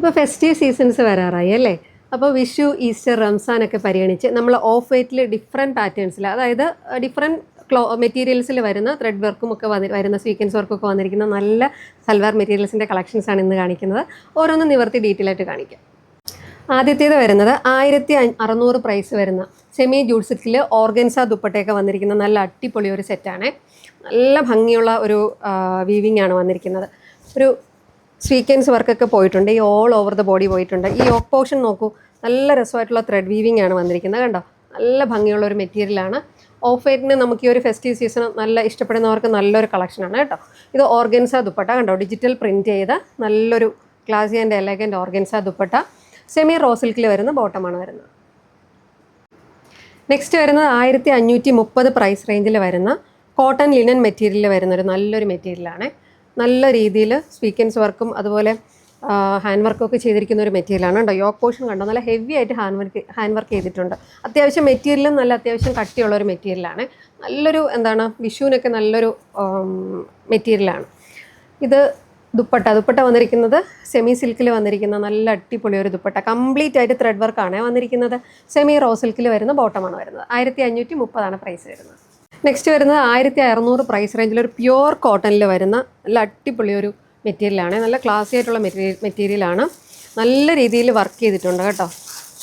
ഇപ്പോൾ festive seasons വരാറായി അല്ലേ? അപ്പോൾ വിഷു, ഈസ്റ്റർ, റംസാനൊക്കെ പരിഗണിച്ച് നമ്മൾ ഓഫ് വൈറ്റിൽ ഡിഫറെൻറ്റ് പാറ്റേൺസിൽ, അതായത് ഡിഫറെൻറ്റ് മെറ്റീരിയൽസിൽ വരുന്ന ത്രെഡ് വർക്കും ഒക്കെ വരുന്ന സ്വീക്വൻസ് വർക്കൊക്കെ വന്നിരിക്കുന്ന നല്ല സൽവാർ മെറ്റീരിയൽസിൻ്റെ കളക്ഷൻസാണ് ഇന്ന് കാണിക്കുന്നത്. ഓരോന്നും നിവർത്തി ഡീറ്റെയിൽ ആയിട്ട് കാണിക്കാം. ആദ്യത്തേത് വരുന്നത് 1600 പ്രൈസ് വരുന്ന സെമി ജൂട്ട് സിൽക്കിൽ ഓർഗൻസ ദുപ്പട്ടയൊക്കെ വന്നിരിക്കുന്ന നല്ല അടിപൊളി ഒരു സെറ്റാണ്. നല്ല ഭംഗിയുള്ള ഒരു വീവിങ് ആണ് വന്നിരിക്കുന്നത്. ഒരു സ്വീക്വൻസ് വർക്കൊക്കെ പോയിട്ടുണ്ട്, ഈ ഓൾ ഓവർ ദ ബോഡി പോയിട്ടുണ്ട്. ഈ യോക്ക് പോർഷൻ നോക്കൂ, നല്ല രസമായിട്ടുള്ള ത്രെഡ് വീവിങ് ആണ് വന്നിരിക്കുന്നത്. കണ്ടോ, നല്ല ഭംഗിയുള്ള ഒരു മെറ്റീരിയലാണ്. ഓഫ് വൈറ്റിന് നമുക്ക് ഈ ഒരു ഫെസ്റ്റീവ് സീസൺ നല്ല ഇഷ്ടപ്പെടുന്നവർക്ക് നല്ലൊരു കളക്ഷനാണ് കേട്ടോ. ഇത് ഓർഗൻസ ദുപ്പട്ട കണ്ടോ, ഡിജിറ്റൽ പ്രിൻറ്റ് ചെയ്ത നല്ലൊരു classy and elegant organza dupatta. Semi raw സിൽക്കിൽ വരുന്ന ബോട്ടമാണ് വരുന്നത്. നെക്സ്റ്റ് വരുന്നത് 1530 പ്രൈസ് റേഞ്ചിൽ വരുന്ന കോട്ടൺ ലിനൻ മെറ്റീരിയലിൽ വരുന്നൊരു നല്ലൊരു മെറ്റീരിയലാണ്. നല്ല രീതിയിൽ സ്വീക്വൻസ് വർക്കും അതുപോലെ ഹാൻഡ് വർക്കൊക്കെ ചെയ്തിരിക്കുന്ന ഒരു മെറ്റീരിയലാണ് കേട്ടോ. യോക്ക് പോർഷൻ കണ്ടോ, നല്ല ഹെവി ആയിട്ട് ഹാൻഡ് വർക്ക് ചെയ്തിട്ടുണ്ട്. അത്യാവശ്യം മെറ്റീരിയലും നല്ല അത്യാവശ്യം കട്ടിയുള്ള ഒരു മെറ്റീരിയലാണ്. നല്ലൊരു വിഷുവിനൊക്കെ നല്ലൊരു മെറ്റീരിയലാണ്. ഇത് ദുപ്പട്ട വന്നിരിക്കുന്നത് സെമി സിൽക്കിൽ വന്നിരിക്കുന്ന നല്ല അടിപൊളി ഒരു ദുപ്പട്ട. കംപ്ലീറ്റ് ആയിട്ട് ത്രെഡ് വർക്കാണ് വന്നിരിക്കുന്നത്. സെമി റോ സിൽക്കിൽ വരുന്ന ബോട്ടമാണ് വരുന്നത്. 1530 പ്രൈസ് വരുന്നത്. നെക്സ്റ്റ് വരുന്നത് 1600 പ്രൈസ് റേഞ്ചിൽ ഒരു പ്യുവർ കോട്ടണിൽ വരുന്ന നല്ല അടിപൊളി ഒരു മെറ്റീരിയലാണ്. നല്ല ക്ലാസി ആയിട്ടുള്ള മെറ്റീരിയലാണ്. നല്ല രീതിയിൽ വർക്ക് ചെയ്തിട്ടുണ്ട് കേട്ടോ.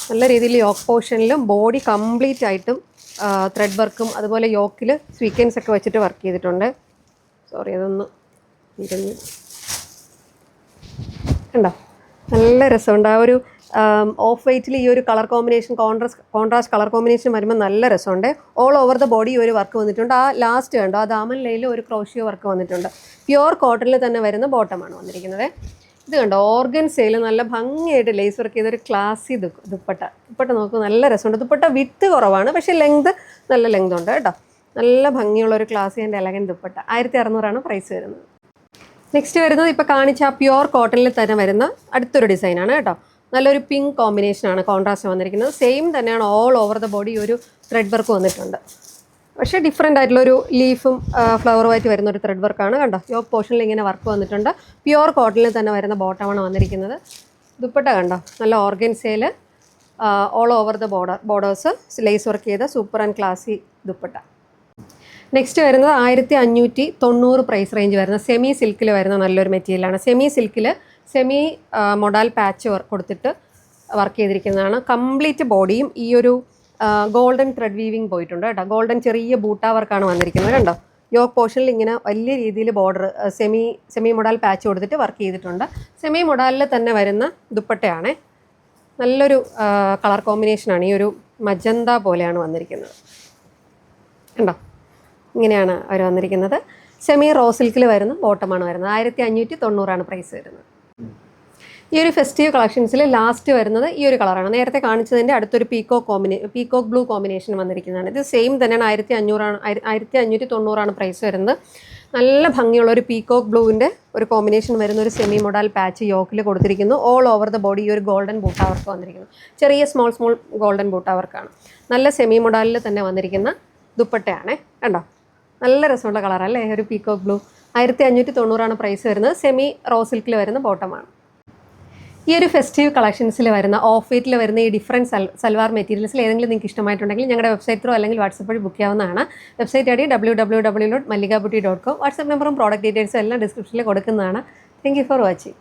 നല്ല രീതിയിൽ യോക്ക് പോർഷനിലും ബോഡി കംപ്ലീറ്റ് ആയിട്ടും ത്രെഡ് വർക്കും അതുപോലെ യോക്കിൽ സ്വീക്വൻസ് ഒക്കെ വെച്ചിട്ട് വർക്ക് ചെയ്തിട്ടുണ്ട്. സോറി, അതൊന്ന് തിരിഞ്ഞ് കണ്ടോ, നല്ല രസമുണ്ട്. ആ ഒരു ഓഫ് വൈറ്റിൽ ഈ ഒരു colour combination, contrast colour combination വരുമ്പോൾ നല്ല രസമുണ്ട്. ഓൾ ഓവർ ദ ബോഡി ഒരു വർക്ക് വന്നിട്ടുണ്ട്. ആ ലാസ്റ്റ് കണ്ടോ, ആ ദാമൻ ലൈനിൽ ഒരു ക്രോഷിയോ വർക്ക് വന്നിട്ടുണ്ട്. പ്യുവർ കോട്ടണിൽ തന്നെ വരുന്ന ബോട്ടമാണ് വന്നിരിക്കുന്നത്. ഇത് കണ്ടോ, ഓർഗൻസയിൽ നല്ല ഭംഗിയായിട്ട് ലേസ് വർക്ക് ചെയ്തൊരു ക്ലാസി ദുപ്പട്ട നോക്കൂ, നല്ല രസമുണ്ട്. ദുപ്പട്ട വിട്ട് കുറവാണ്, പക്ഷേ ലെങ്ത് നല്ല ലെങ്ത് ഉണ്ട് കേട്ടോ. നല്ല ഭംഗിയുള്ള ഒരു classy and elegant dupatta. 1600 price വരുന്നത്. നെക്സ്റ്റ് വരുന്നത് ഇപ്പോൾ കാണിച്ച ആ പ്യുവർ കോട്ടണിൽ തന്നെ വരുന്ന അടുത്തൊരു ഡിസൈനാണ് കേട്ടോ. നല്ലൊരു പിങ്ക് കോമ്പിനേഷനാണ് കോൺട്രാസ്റ്റ് വന്നിരിക്കുന്നത്. സെയിം തന്നെയാണ് ഓൾ ഓവർ ദ ബോഡി ഒരു ത്രെഡ് വർക്ക് വന്നിട്ടുണ്ട്. പക്ഷേ ഡിഫറെൻ്റ് ആയിട്ടുള്ളൊരു ലീഫും ഫ്ലവറുമായിട്ട് വരുന്ന ഒരു ത്രെഡ് വർക്കാണ് കണ്ടോ. യോക്ക് പോർഷനിൽ ഇങ്ങനെ വർക്ക് വന്നിട്ടുണ്ട്. പ്യുവർ കോട്ടണിൽ തന്നെ വരുന്ന ബോട്ടമാണ് വന്നിരിക്കുന്നത്. ദുപ്പട്ട കണ്ടോ, നല്ല ഓർഗൻസയിൽ all over the borders lace work ചെയ്ത super and classy dupatta. Next വരുന്നത് 1590 പ്രൈസ് റേഞ്ച് വരുന്ന സെമി സിൽക്കിൽ വരുന്ന നല്ലൊരു മെറ്റീരിയലാണ്. സെമി സിൽക്കിൽ സെമി മൊഡാൽ പാച്ച് കൊടുത്തിട്ട് വർക്ക് ചെയ്തിരിക്കുന്നതാണ്. കംപ്ലീറ്റ് ബോഡിയും ഈ ഒരു ഗോൾഡൻ ത്രെഡ് വീവിങ് പോയിട്ടുണ്ട് കേട്ടോ. ചെറിയ ബൂട്ടാ വർക്കാണ് വന്നിരിക്കുന്നത് കണ്ടോ. യോക്ക് പോർഷനിൽ ഇങ്ങനെ വലിയ രീതിയിൽ ബോർഡർ സെമി മൊഡാൽ പാച്ച് കൊടുത്തിട്ട് വർക്ക് ചെയ്തിട്ടുണ്ട്. സെമി മൊഡാലിൽ തന്നെ വരുന്ന ദുപ്പട്ടയാണ്. നല്ലൊരു കളർ കോമ്പിനേഷനാണ്. ഈ ഒരു മജന്ത പോലെയാണ് വന്നിരിക്കുന്നത് കണ്ടോ. ഇങ്ങനെയാണ് അവർ വന്നിരിക്കുന്നത്. സെമി റോ സിൽക്കിൽ വരുന്ന ബോട്ടമാണ് വരുന്നത്. 1590 പ്രൈസ് വരുന്നത്. ഈ ഒരു ഫെസ്റ്റീവ് കളക്ഷൻസിൽ ലാസ്റ്റ് വരുന്നത് ഈ ഒരു കളറാണ്. നേരത്തെ കാണിച്ചതിൻ്റെ അടുത്തൊരു പീക്കോക്ക് ബ്ലൂ കോമ്പിനേഷൻ വന്നിരിക്കുന്നതാണ്. ഇത് സെയിം തന്നെയാണ്. 1590 പ്രൈസ് വരുന്നത്. നല്ല ഭംഗിയുള്ള ഒരു പീക്കോക്ക് ബ്ലൂവിൻ്റെ ഒരു കോമ്പിനേഷൻ വരുന്ന ഒരു സെമി മൊഡാൽ പാച്ച് യോക്കിൽ കൊടുത്തിരിക്കുന്നു. ഓൾ ഓവർ ദ ബോഡി ഈ ഒരു ഗോൾഡൻ ബൂട്ടാ വർക്ക് വന്നിരിക്കുന്നു. ചെറിയ സ്മോൾ ഗോൾഡൻ ബൂട്ടാ വർക്കാണ്. നല്ല സെമി മൊഡാലിൽ തന്നെ വന്നിരിക്കുന്ന ദുപ്പട്ടയാണ് കണ്ടോ. നല്ല രസമുള്ള കളറല്ലേ, ഒരു പീക്കോക്ക് ബ്ലൂ. 1590 പ്രൈസ് വരുന്നത്. സെമി റോ സിൽക്കിൽ വരുന്ന ബോട്ടമാണ്. ഈ ഒരു ഫെസ്റ്റീവ് കളക്ഷൻസിൽ വരുന്ന ഓഫ് വൈറ്റിൽ വരുന്ന ഈ ഡിഫറൻറ്റ് സൽവാർ മെറ്റീരിയൽസിൽ ഏതെങ്കിലും നിങ്ങൾക്ക് ഇഷ്ടമായിട്ടുണ്ടെങ്കിൽ ഞങ്ങളുടെ വെബ്സൈറ്റ് ത്രൂ അല്ലെങ്കിൽ വാട്സപ്പ് വഴി ബുക്ക് ചെയ്യാവുന്നതാണ്. Website I D www.malligabutti.com. WhatsApp നമ്പറും പ്രോഡക്റ്റ് ഡീറ്റെയിൽസും എല്ലാം ഡിസ്ക്രിപ്ഷനിൽ കൊടുക്കുന്നതാണ്. Thank you for watching.